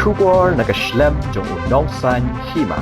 Shubor Nagashlem Jong Nongsan Hima.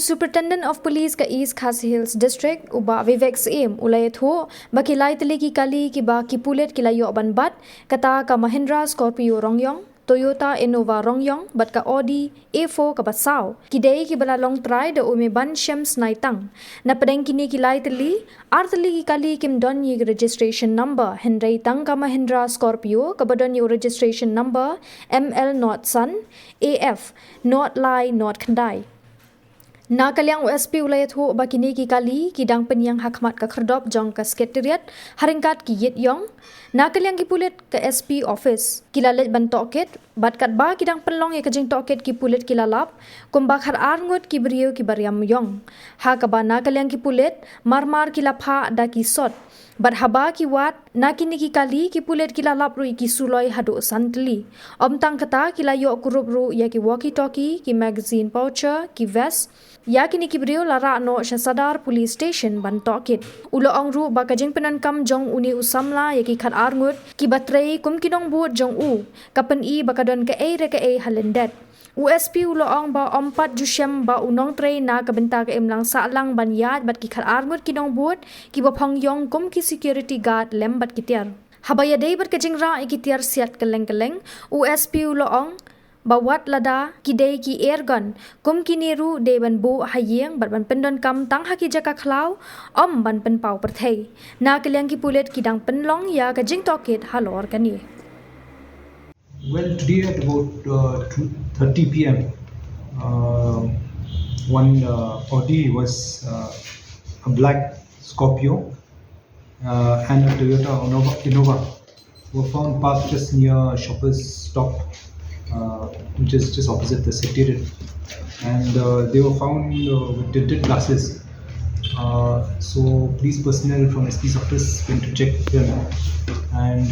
Superintendent of Police ka East Khas Hills District uba Vivek Sim ulay tho bakilay teliki kali kiba kipulet kilayo banbat kata ka Mahindra Scorpio Rongyong Toyota Innova Rongyong bat ka Audi A4 ka Basau kidai ki bala Nongtrei da umeban Shem snaitang na padang kini kilay teli arteli kali kim don yi registration number Henry tang ka Mahindra Scorpio ka badon yi registration number ML Not Sun AF Not Lai Not Kandai na kaliang USP ulayat ho bakini ki kali kidang penyang hakmat ka kherdop jong ka sekretariat haringkat ki yit yong na kaliang ki pulit ka SP office kilalet ban toket bat kat ba kidang penlong ya kajing toket ki pulit kilalap kumbak har Ngut ki brio ki bariam yong ha ka ba na kaliang ki pulit marmar kilapha da ki sot bat haba ki wat na kini ki kali ki pulet kilalap ru ki suloi Haduh santli omtang kata kilayo kurup ru ya ki walkie talkie ki magazine poucher ki vest ya kini ki brio lara no Shasadar police station ban tokit ulo ong ru ba kajing penan kam jong uni usamla ya ki khat Ngut ki batrei kum ki Nongbud jong u kapen I bakadon ka e halendet USP ulo ong ba ompat Shem ba Nongtrei na kabenta ka Imlang Sahlang ban yad bat ki khat Ngut ki Nongbud ki ba yong kum ki security guard lem bat ki tiar habaya dei bat kajing ra ki tiar siat keleng USP ulo ong bawat lada kidei ki airgun kum kiniru de ban bu hayeng bat ban pendon kam tang haki jaka khlau ban pen pau perthei na kaliang ki pulet kidang penlong ya kajing toket halor kani. Well, today at about 2:30 p.m., one Audi was a black Scorpio and a Toyota Innova were found parked just near Shoppers Stop, which is just opposite the secretariat, and they were found with tinted glasses. So police personnel from SP's office went to check them, and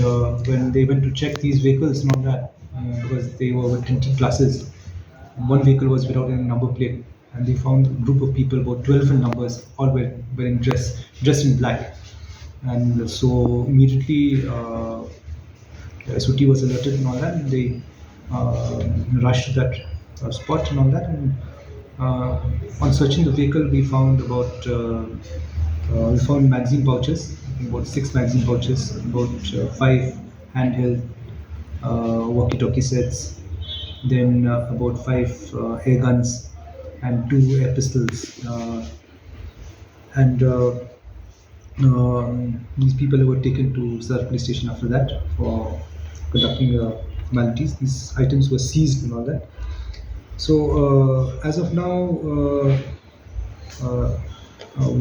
when they went to check these vehicles, not that because they were with tinted glasses, one vehicle was without any number plate, and they found a group of people, about 12 in numbers, all wearing dressed in black, and so immediately the SOT was alerted and all that, and they rushed to that spot and all that, and on searching the vehicle, we found magazine pouches, about 6 magazine pouches, about 5 handheld walkie-talkie sets, then about 5 air guns and 2 air pistols, and these people were taken to Sahlang police station after that for conducting formalities. These items were seized and all that. So as of now,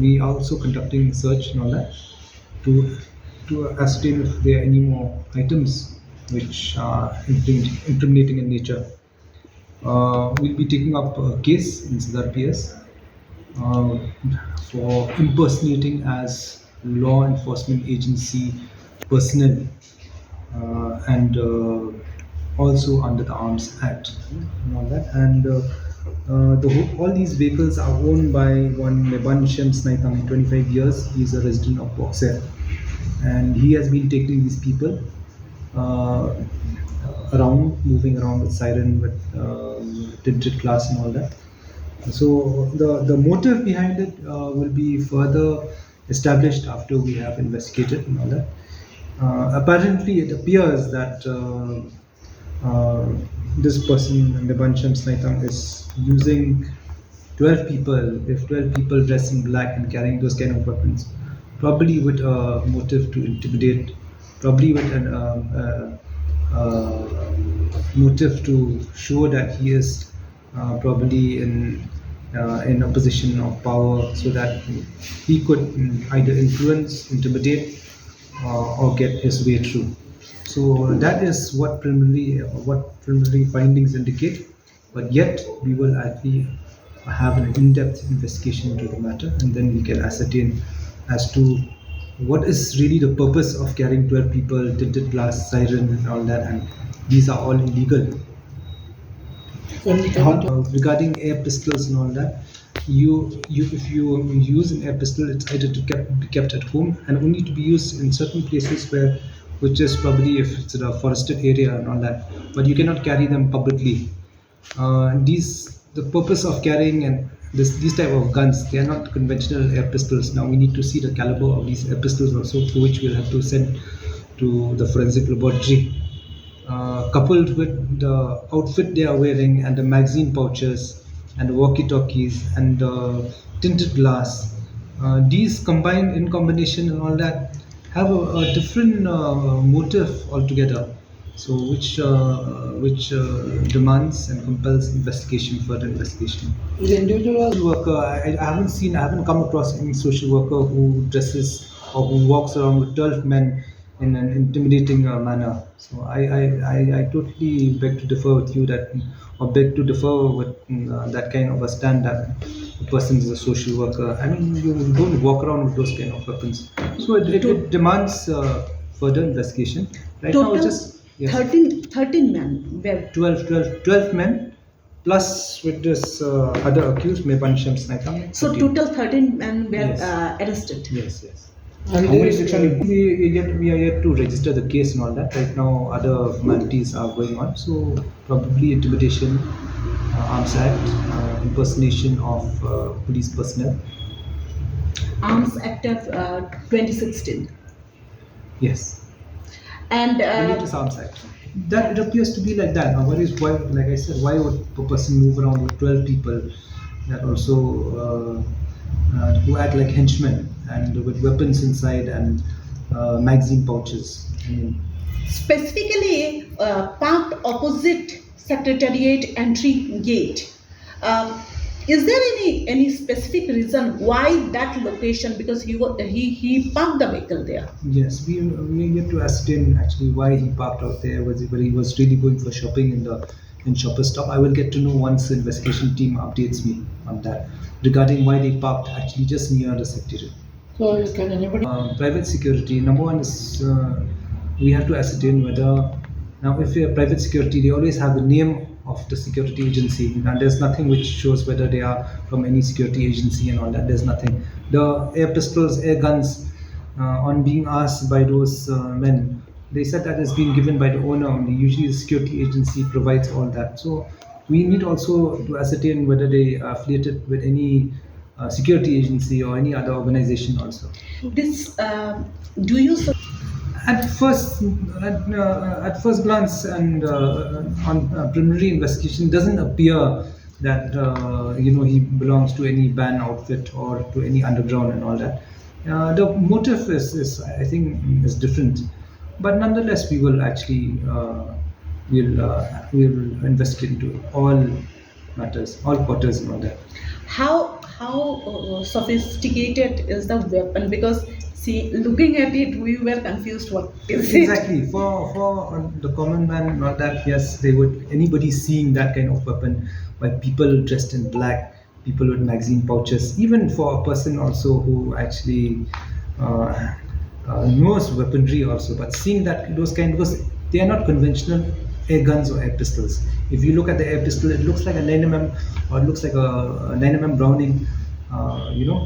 we are also conducting search and all that to ascertain if there are any more items which are incriminating in nature. We'll be taking up a case in Sahlang PS for impersonating as law enforcement agency personnel and also under the Arms Act and all that, and all these vehicles are owned by one Shem 25 years. He is a resident of Boxer, and he has been taking these people moving around with siren, with tinted glass and all that. So the motive behind it will be further established after we have investigated and all that. Apparently, it appears that this person, Nongbud Shem, is using 12 people, if 12 people dressed in black and carrying those kind of weapons, probably with a motive to intimidate, probably with a motive to show that he is probably in a position of power, so that he could either influence, intimidate, or get his way through. So that is what preliminary findings indicate. But yet we will actually have an in-depth investigation into the matter, and then we can ascertain as to what is really the purpose of carrying 12 people, tinted glass, siren, and all that. And these are all illegal. Regarding air pistols and all that, if you use an air pistol, it's either to be kept at home and only to be used in certain places where which is probably if it's a forested area and all that, but you cannot carry them publicly. The purpose of carrying and these type of guns, they are not conventional air pistols. Now we need to see the caliber of these air pistols also, through which we'll have to send to the forensic laboratory. Coupled with the outfit they are wearing and the magazine pouches and the walkie-talkies and the tinted glass, these combined in combination and all that have a different motive altogether. So which demands and compels further investigation. The individual was Worker, I haven't come across any social worker who dresses or who walks around with 12 men in an intimidating manner. So I totally beg to differ with you or beg to differ with that kind of a stand that a person is a social worker. I mean, you don't walk around with those kind of weapons. So it demands further investigation. Right now, it's just 13 men were 12 men plus with this other accused, Shem. so total 13 men were Yes. Arrested. Yes. and We are yet to register the case and all that. Right now, other formalities are going on. So probably intimidation, arms act, impersonation of police personnel. Arms Act of 2016. Yes, And Religious Arms Act. That it appears to be like that. Now, why? Like I said, why would a person move around with 12 people that also who act like henchmen and with weapons inside and magazine pouches? I mean, specifically parked opposite Secretariat entry gate. Is there any specific reason why that location? Because he parked the vehicle there. yes, we are yet to ascertain actually why he parked out there. Whether he was really going for shopping in Shoppers Stop. I will get to know once the investigation team updates me on that regarding why they parked actually just near the secretariat. so can anybody Private security. Number one is we have to ascertain whether now if we are private security, they always have the name of the security agency, and there's nothing which shows whether they are from any security agency and all that. There's nothing. The air pistols, air guns, on being asked by those men, they said that it's been given by the owner only. Usually, the security agency provides all that. So we need also to ascertain whether they are affiliated with any security agency or any other organization also. This do you At first glance and on preliminary investigation, doesn't appear that he belongs to any band outfit or to any underground and all that. The motive is I think is different, but nonetheless we will actually we'll investigate into all matters, all quarters and all that. how sophisticated is the weapon? Because see, looking at it, we were confused. What is it? Exactly. For the common man, not that, yes, they would, anybody seeing that kind of weapon by people dressed in black, people with magazine pouches, even for a person also who actually knows weaponry also, but seeing that those kind, because they are not conventional air guns or air pistols. If you look at the air pistol, it looks like a 9mm or it looks like a 9mm Browning.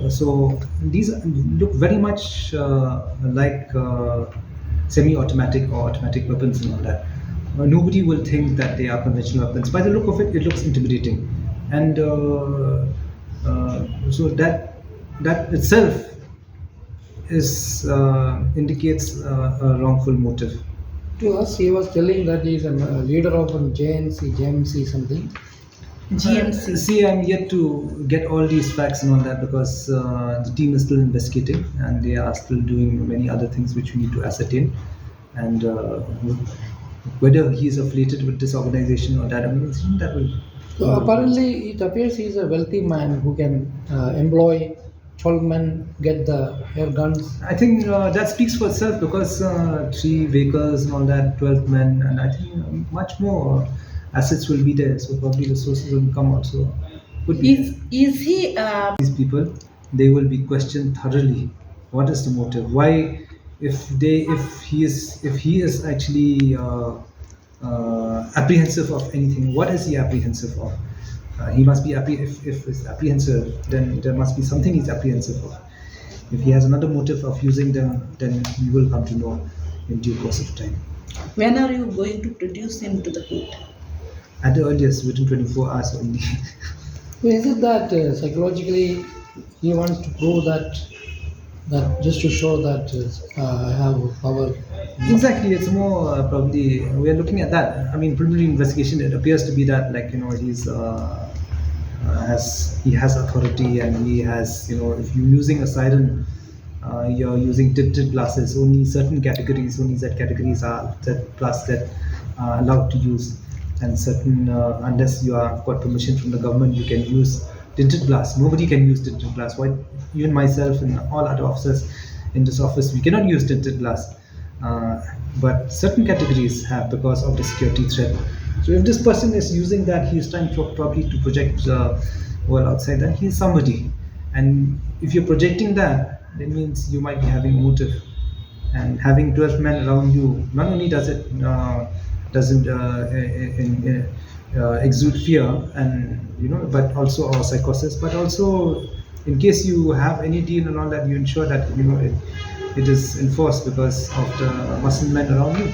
So these look very much like semi-automatic or automatic weapons and all that. Nobody will think that they are conventional weapons. By the look of it, it looks intimidating, and so that itself is indicates a wrongful motive. to us he was telling that he is a leader of JMC something. GMC. See, I'm yet to get all these facts and all that because the team is still investigating and they are still doing many other things which we need to ascertain. And whether he is affiliated with this organization or that organization, that will. So apparently it appears he is a wealthy man who can employ 12 men, get the air guns. I think that speaks for itself because 3 vehicles and all that, 12 men, and I think much more assets will be there. So probably the sources of income also would be there. Is he These people, they will be questioned thoroughly. What is the motive? Why, if he is actually apprehensive of anything, what is he apprehensive of? He must be if it's apprehensive, then there must be something he's apprehensive of. If he has another motive of using them, then we will come to know. in due course of time. When are you going to produce him to the court? At the earliest, within 24 hours only. So is it that psychologically he wants to prove that just to show that I have power? Exactly, it's more probably we are looking at that. I mean, preliminary investigation. It appears to be that, like, he has authority, and he has, if you're using a siren, you're using tinted glasses. Only certain categories, only Z categories are that are allowed to use, and certain unless you are got permission from the government, you can use tinted glass. Nobody can use tinted glass. Why? Even myself and all other officers in this office, we cannot use tinted glass. But certain categories have, because of the security threat. So if this person is using that, he is trying to probably to project the world outside, then he's somebody. And if you're projecting that, that means you might be having a motive. And having 12 men around you, not only does it doesn't exude fear, and but also or psychosis, but also in case you have any deal and all that, you ensure that it is enforced because of the muscle men around you.